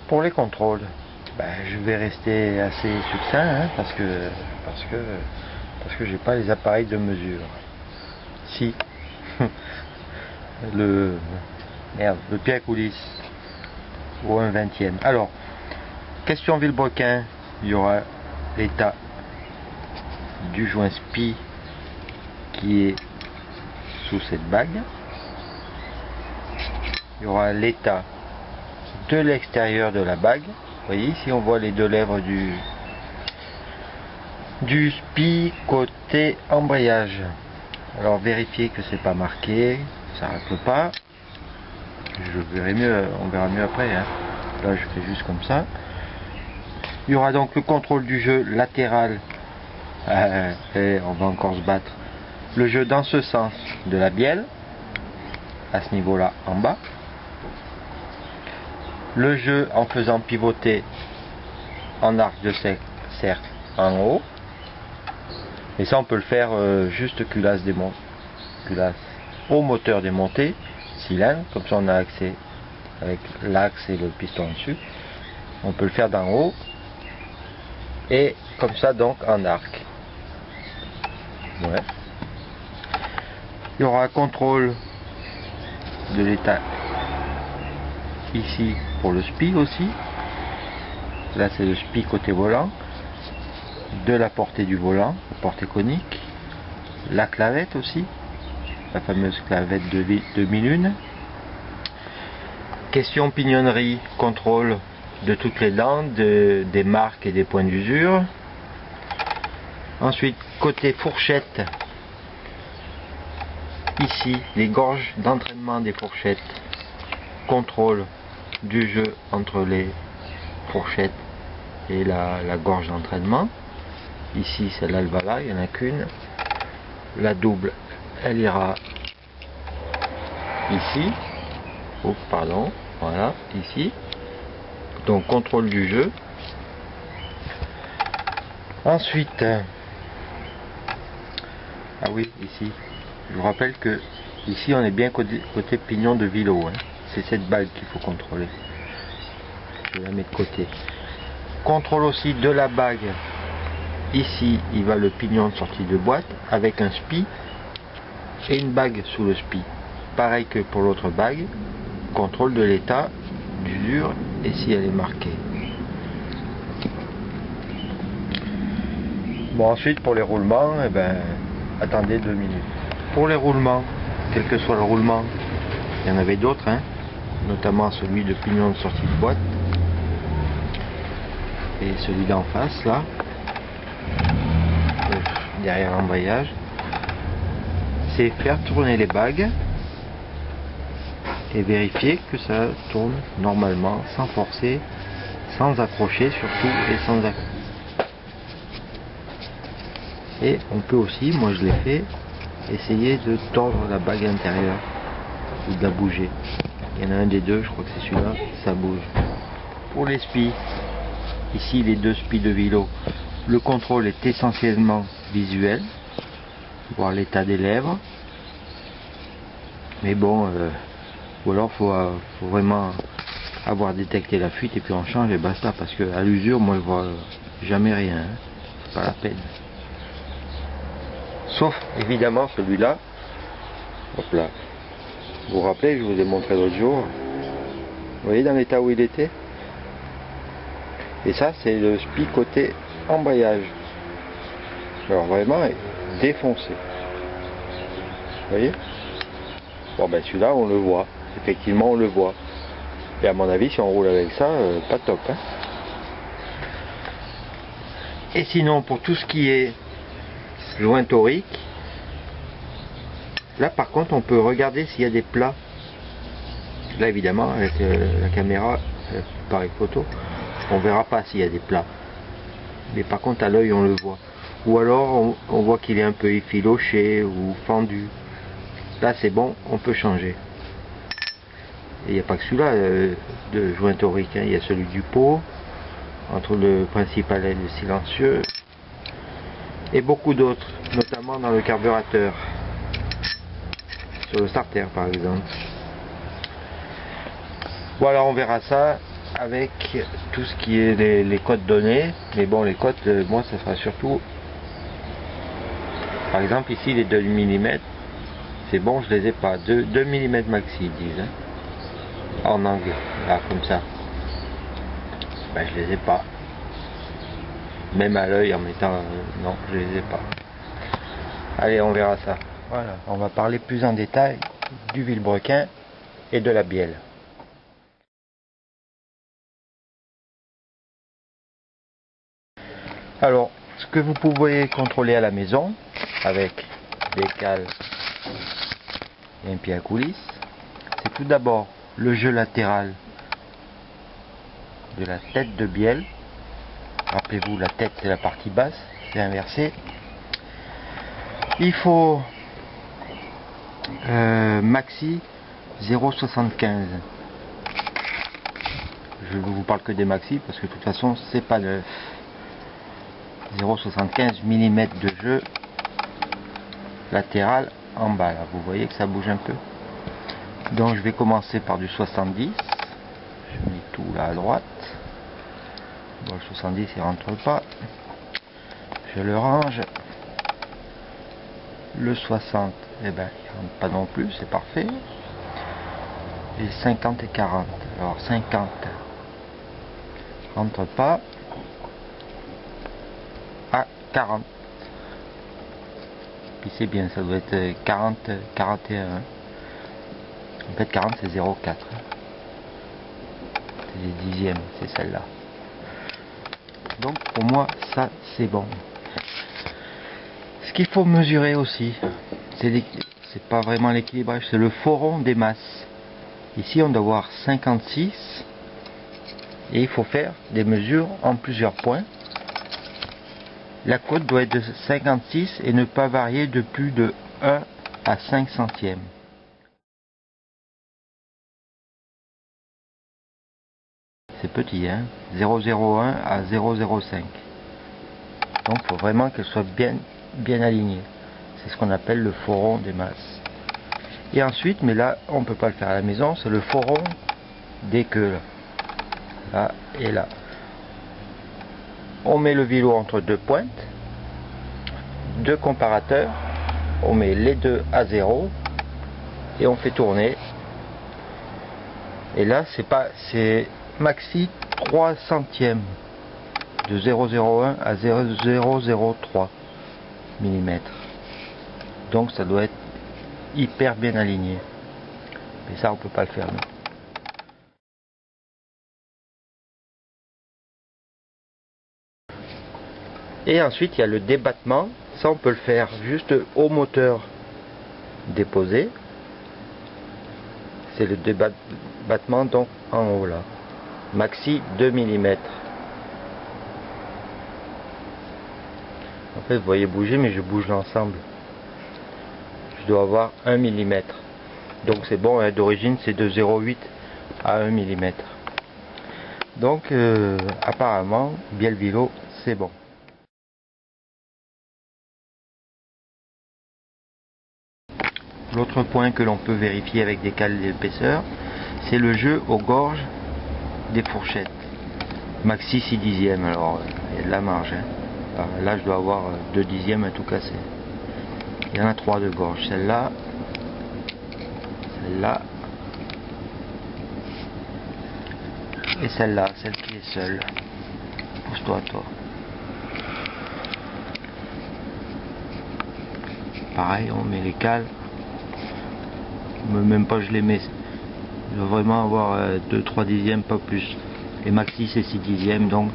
Pour les contrôles, je vais rester assez succinct hein, parce que j'ai pas les appareils de mesure. Si le pied à coulisse au 1/20. Alors, question Villebrequin, il y aura l'état du joint SPI qui est sous cette bague. Il y aura l'état de l'extérieur de la bague. Vous voyez ici on voit les deux lèvres du SPI côté embrayage. Alors vérifiez que c'est pas marqué, ça racle pas. Je verrai mieux, on verra mieux après hein. Là je fais juste comme ça. Il y aura donc le contrôle du jeu latéral et on va encore se battre. Le jeu dans ce sens de la bielle à ce niveau là en bas. Le jeu en faisant pivoter en arc de cercle en haut. Et ça on peut le faire juste culasse au moteur démonté, cylindre, comme ça on a accès avec l'axe et le piston dessus. On peut le faire d'en haut et comme ça donc en arc. Ouais. Il y aura un contrôle de l'état ici pour le SPI aussi. Là c'est le SPI côté volant, de la portée du volant, la portée conique, la clavette aussi, la fameuse clavette de 2001. Question pignonnerie, contrôle de toutes les dents, des marques et des points d'usure. Ensuite côté fourchette, ici les gorges d'entraînement des fourchettes, contrôle du jeu entre les fourchettes et la gorge d'entraînement. Ici celle-là elle va là, il n'y en a qu'une. La double elle ira ici. Oh pardon, voilà, ici. Donc contrôle du jeu. Ensuite, ah oui, ici, je vous rappelle que ici on est bien côté pignon de vélo. Hein. C'est cette bague qu'il faut contrôler. Je vais la mettre de côté. Contrôle aussi de la bague. Ici, il va le pignon de sortie de boîte avec un SPI et une bague sous le SPI. Pareil que pour l'autre bague. Contrôle de l'état d'usure et si elle est marquée. Bon, ensuite pour les roulements, attendez 2 minutes. Pour les roulements, quel que soit le roulement, il y en avait d'autres, hein, notamment celui de pignon de sortie de boîte et celui d'en face là, derrière l'embrayage. C'est faire tourner les bagues et vérifier que ça tourne normalement, sans forcer, sans accrocher surtout et sans accrocher. Et on peut aussi, moi je l'ai fait, essayer de tordre la bague intérieure ou de la bouger. Il y en a un des deux, je crois que c'est celui-là, ça bouge. Pour les SPI, ici les deux SPI de vélo, le contrôle est essentiellement visuel, voir l'état des lèvres. Mais bon, ou alors faut vraiment avoir détecté la fuite et puis on change et basta, parce que à l'usure moi je vois jamais rien, hein. C'est pas la peine. Sauf évidemment celui-là. Hop là. Vous vous rappelez, je vous ai montré l'autre jour. Vous voyez dans l'état où il était. Et ça c'est le SPI côté embrayage. Alors vraiment défoncé. Vous voyez. Bon celui-là on le voit. Effectivement on le voit. Et à mon avis si on roule avec ça, pas top. Hein. Et sinon pour tout ce qui est joint torique, là par contre on peut regarder s'il y a des plats. Là évidemment avec la caméra pareil photo, on verra pas s'il y a des plats. Mais par contre à l'œil on le voit. Ou alors on voit qu'il est un peu effiloché ou fendu. Là c'est bon, on peut changer. Et il n'y a pas que celui-là de joint torique, hein. Il y a celui du pot, entre le principal et le silencieux. Et beaucoup d'autres, notamment dans le carburateur, sur le starter par exemple. Voilà, on verra ça avec tout ce qui est les codes donnés. Mais bon, les codes, moi ça sera surtout, par exemple ici les 2 mm, c'est bon, je les ai pas. 2 mm maxi ils disent, hein, en angle, là comme ça. Ben, je les ai pas. Même à l'œil en mettant, non, je les ai pas. Allez, on verra ça. Voilà, on va parler plus en détail du vilebrequin et de la bielle. Alors, ce que vous pouvez contrôler à la maison avec des cales et un pied à coulisse, c'est tout d'abord le jeu latéral de la tête de bielle. Rappelez-vous, la tête c'est la partie basse, c'est inversé. Il faut maxi 0,75. Je ne vous parle que des maxi parce que de toute façon c'est pas neuf. 0,75 mm de jeu latéral en bas là. Vous voyez que ça bouge un peu. Donc je vais commencer par du 70. Je mets tout là à droite. Bon, le 70 il rentre pas. Je le range. Le 60, eh ben, il rentre pas non plus, c'est parfait. Et 50 et 40. Alors 50 rentre pas. À 40. Puis c'est bien, ça doit être 40, 41. En fait 40 c'est 0,4. C'est des dixièmes, c'est celle-là. Donc pour moi ça c'est bon. Ce qu'il faut mesurer aussi, c'est pas vraiment l'équilibrage, c'est le faux rond des masses. Ici on doit avoir 56 et il faut faire des mesures en plusieurs points. La cote doit être de 56 et ne pas varier de plus de 1 à 5 centièmes. C'est petit, hein, 0,01 à 0,05. Donc il faut vraiment qu'elle soit bien alignée. C'est ce qu'on appelle le faux rond des masses. Et ensuite, mais là on ne peut pas le faire à la maison, c'est le faux rond des queues. Là et là. On met le vilo entre deux pointes, deux comparateurs, on met les deux à 0 et on fait tourner. Et là c'est maxi 3 centièmes, de 0,01 à 0,003 mm. Donc ça doit être hyper bien aligné. Mais ça on peut pas le faire nous. Et ensuite il y a le débattement. Ça on peut le faire juste au moteur déposé. C'est le débattement donc en haut là. Maxi 2 mm. En fait vous voyez bouger mais je bouge l'ensemble. Je dois avoir 1 mm. Donc c'est bon, hein, d'origine c'est de 0,8 à 1 mm. Donc apparemment bielle vilo c'est bon. L'autre point que l'on peut vérifier avec des cales d'épaisseur, c'est le jeu aux gorges des fourchettes. Maxi 6 dixièmes, alors il y a de la marge. Hein. Alors, là je dois avoir 2 dixièmes à tout casser. Il y en a 3 de gorge. Celle-là, celle-là, et celle-là, celle qui est seule. Pousse-toi toi. Pareil, on met les cales. Même pas je les mets. Je dois vraiment avoir 2-3 dixièmes, pas plus. Les maxi c'est 6 dixièmes, donc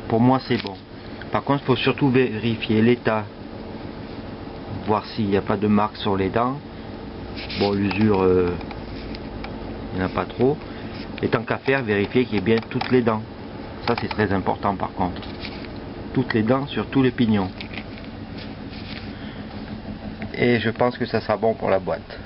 pour moi c'est bon. Par contre il faut surtout vérifier l'état, voir s'il n'y a pas de marque sur les dents. Bon, l'usure il n'y en a pas trop. Et tant qu'à faire, vérifier qu'il y ait bien toutes les dents. Ça c'est très important par contre. Toutes les dents sur tous les pignons. Et je pense que ça sera bon pour la boîte.